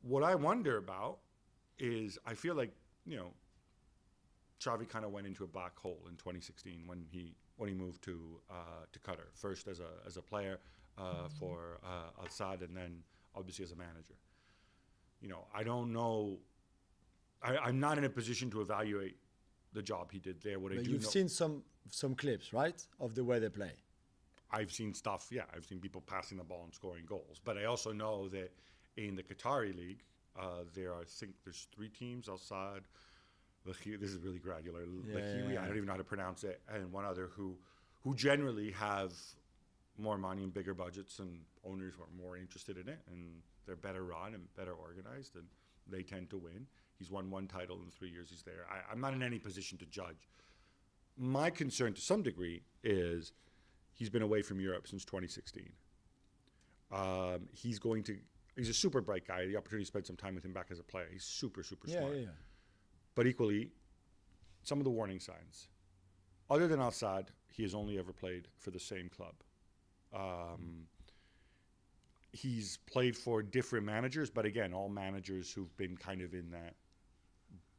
What I wonder about is I feel like, Xavi kind of went into a black hole in 2016 when he moved to Qatar, first as a player for Al Sadd, and then obviously as a manager. I don't know. I'm not in a position to evaluate the job he did there. But you've seen some clips, right, of the way they play. I've seen stuff. Yeah, I've seen people passing the ball and scoring goals. But I also know that in the Qatari league, I think there's 3 teams: Al Sadd, this is really granular. I don't even know how to pronounce it, and one other who generally have more money and bigger budgets, and owners are more interested in it, and they're better run and better organized, and they tend to win. He's won 1 title in the 3 years he's there. I'm not in any position to judge. My concern to some degree is he's been away from Europe since 2016. He's a super bright guy. The opportunity to spend some time with him back as a player. He's super, super smart. Yeah. But equally, some of the warning signs. Other than Al Sadd, he has only ever played for the same club. He's played for different managers, but again, all managers who've been kind of in that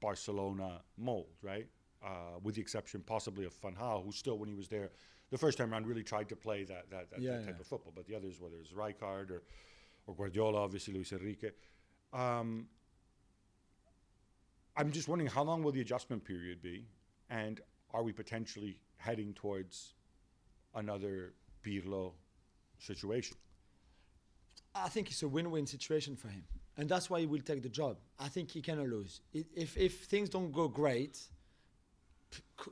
Barcelona mold, right? With the exception possibly of Van Gaal, who still, when he was there the first time around, really tried to play that type of football. But the others, whether it's Rijkaard or Guardiola, obviously Luis Enrique. I'm just wondering, how long will the adjustment period be? And are we potentially heading towards another Pirlo situation? I think it's a win-win situation for him. And that's why he will take the job. I think he cannot lose. If things don't go great,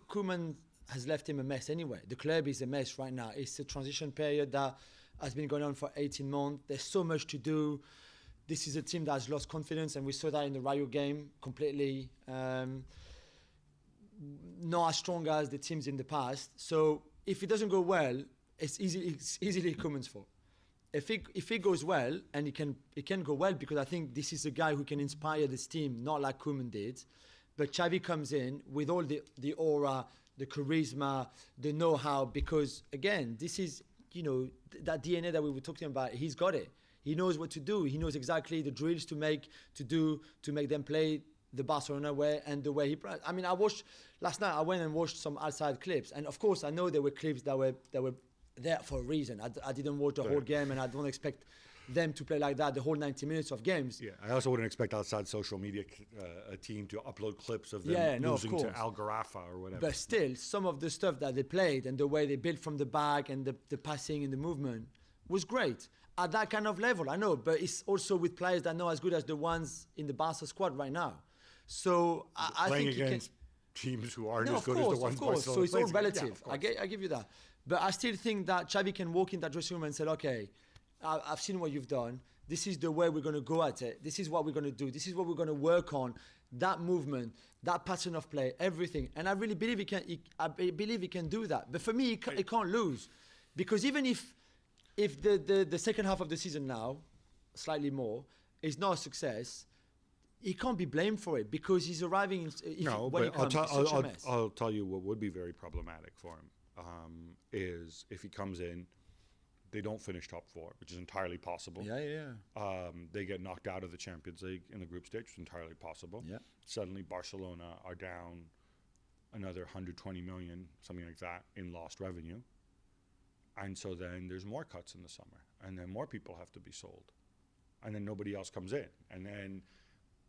Koeman has left him a mess anyway. The club is a mess right now. It's a transition period that has been going on for 18 months. There's so much to do. This is a team that has lost confidence, and we saw that in the Rayo game completely. Not as strong as the teams in the past. So if it doesn't go well, it's easily Koeman's fault. If it goes well, and it can go well, because I think this is a guy who can inspire this team, not like Koeman did. But Xavi comes in with all the aura, the charisma, the know-how, because again, this is, that DNA that we were talking about, he's got it. He knows what to do. He knows exactly the drills to make them play the Barcelona way and the way he plays. I mean, last night I went and watched some outside clips, and of course I know there were clips that were there for a reason. I didn't watch the whole game, and I don't expect them to play like that the whole 90 minutes of games. Yeah, I also wouldn't expect outside social media a team to upload clips of them losing to Al Gharafa or whatever. But still, some of the stuff that they played and the way they built from the back and the passing and the movement was great. At that kind of level, I know, but it's also with players that are not as good as the ones in the Barca squad right now. So I think against teams who aren't as good as the ones Barcelona plays. So it's all relative. Yeah, I give you that. But I still think that Xavi can walk in that dressing room and say, okay, I've seen what you've done. This is the way we're going to go at it. This is what we're going to do. This is what we're going to work on. That movement, that pattern of play, everything. And I really believe he can. I believe he can do that. But for me, he can't lose, because even if the second half of the season now, slightly more, is not a success, he can't be blamed for it, because he's arriving. I'll tell you what would be very problematic for him is if he comes in. They don't finish top 4, which is entirely possible. Yeah. They get knocked out of the Champions League in the group stage, which is entirely possible. Yeah. Suddenly Barcelona are down another 120 million, something like that, in lost revenue. And so then there's more cuts in the summer. And then more people have to be sold. And then nobody else comes in. And then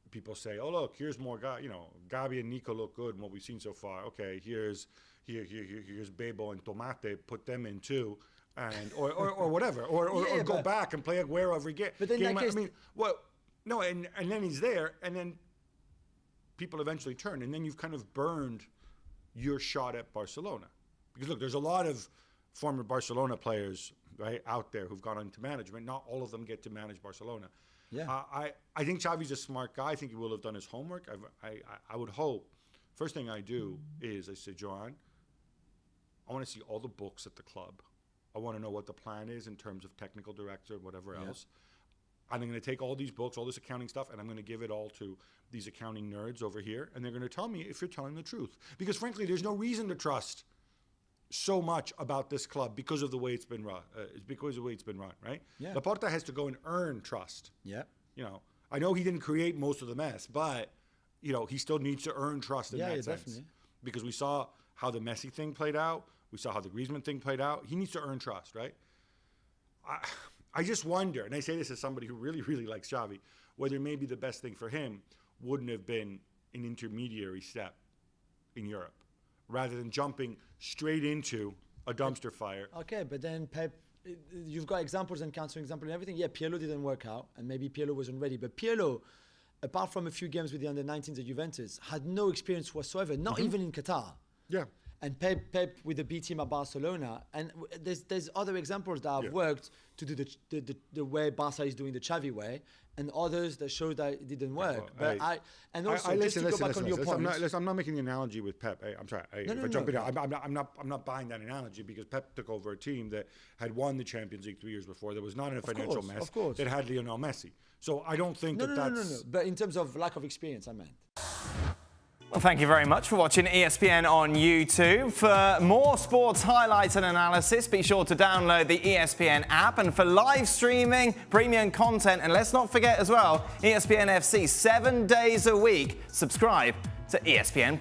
people say, oh, look, here's more guys. Gabi and Nico look good in what we've seen so far. Okay, here's Bebo and Tomate, put them in too. And or whatever, or go back and play Aguero every game. But then in that case, and then he's there, and then people eventually turn, and then you've kind of burned your shot at Barcelona. Because look, there's a lot of former Barcelona players right out there who've gone into management. Not all of them get to manage Barcelona. Yeah. I think Xavi's a smart guy. I think he will have done his homework. I would hope. First thing I do is I say, Johan, I want to see all the books at the club. I want to know what the plan is in terms of technical director, whatever else. And I'm going to take all these books, all this accounting stuff, and I'm going to give it all to these accounting nerds over here, and they're going to tell me if you're telling the truth. Because frankly, there's no reason to trust so much about this club because of the way it's been run. It's because of the way it's been run, right? Yeah. Laporta has to go and earn trust. Yeah. I know he didn't create most of the mess, but he still needs to earn trust in that sense. Definitely. Because we saw how the Messi thing played out. We saw how the Griezmann thing played out. He needs to earn trust, right? I just wonder, and I say this as somebody who really, really likes Xavi, whether maybe the best thing for him wouldn't have been an intermediary step in Europe rather than jumping straight into a dumpster fire. Okay, but then Pep, you've got examples and counter examples and everything. Yeah, Pirlo didn't work out, and maybe Pirlo wasn't ready. But Pirlo, apart from a few games with the under-19s at Juventus, had no experience whatsoever, not even in Qatar. Yeah. And Pep with the B team at Barcelona, and there's other examples that have worked to do the way Barca is doing the Xavi way, and others that show that it didn't work. Well, But just to go back on your point, I'm not making the analogy with Pep. I'm sorry. I'm not buying that analogy because Pep took over a team that had won the Champions League 3 years before. That was not in a financial mess. That had Lionel Messi. So I don't think that's... No. But in terms of lack of experience, I meant. Well, thank you very much for watching ESPN on YouTube. For more sports highlights and analysis, be sure to download the ESPN app. And for live streaming, premium content, and let's not forget as well, ESPN FC 7 days a week. Subscribe to ESPN+.